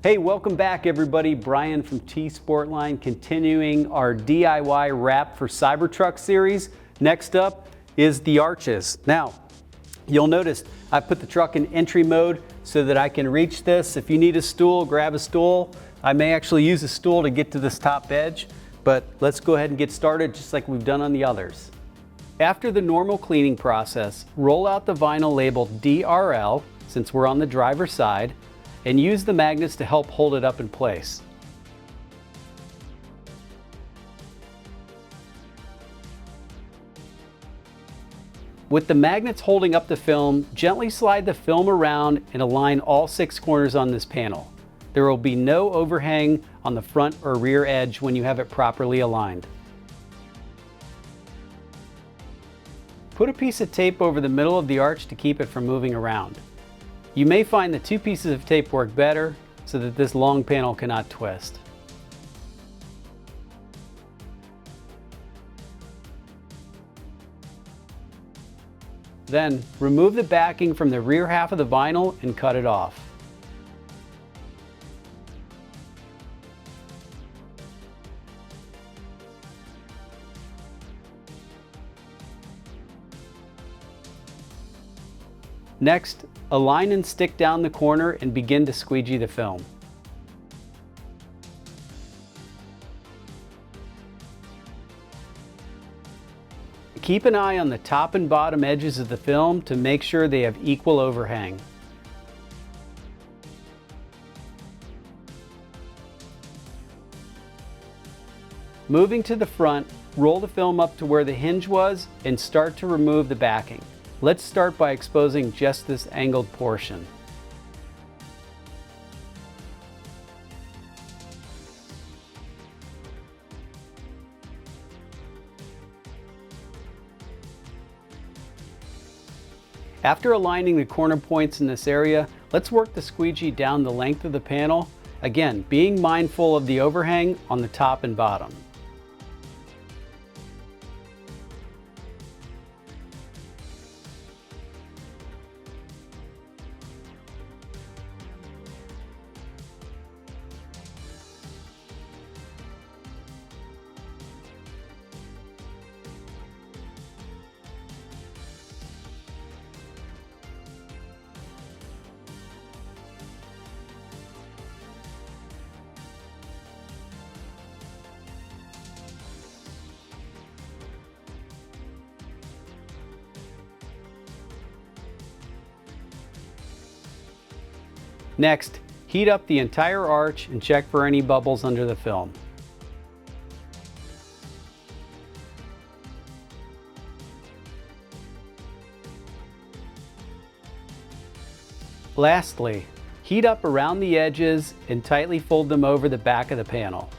Hey, welcome back everybody. Brian from T-Sportline, continuing our DIY wrap for Cybertruck series. Next up is the arches. Now, you'll notice I put the truck in entry mode so that I can reach this. If you need a stool, grab a stool. I may actually use a stool to get to this top edge, but let's go ahead and get started just like we've done on the others. After the normal cleaning process, roll out the vinyl labeled DRL, since we're on the driver's side, and use the magnets to help hold it up in place. With the magnets holding up the film, gently slide the film around and align all 6 corners on this panel. There will be no overhang on the front or rear edge when you have it properly aligned. Put a piece of tape over the middle of the arch to keep it from moving around. You may find the 2 pieces of tape work better so that this long panel cannot twist. Then remove the backing from the rear half of the vinyl and cut it off. Next, align and stick down the corner and begin to squeegee the film. Keep an eye on the top and bottom edges of the film to make sure they have equal overhang. Moving to the front, roll the film up to where the hinge was and start to remove the backing. Let's start by exposing just this angled portion. After aligning the corner points in this area, let's work the squeegee down the length of the panel, again being mindful of the overhang on the top and bottom. Next, heat up the entire arch and check for any bubbles under the film. Lastly, heat up around the edges and tightly fold them over the back of the panel.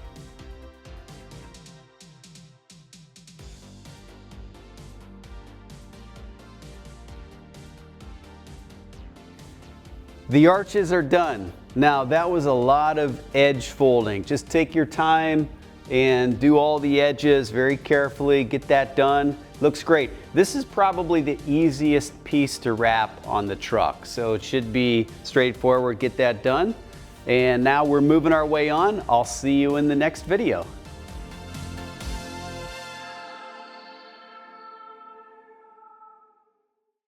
The arches are done. Now that was a lot of edge folding. Just take your time and do all the edges very carefully, get that done. Looks great. This is probably the easiest piece to wrap on the truck, so it should be straightforward. Get that done. And now we're moving our way on. I'll see you in the next video.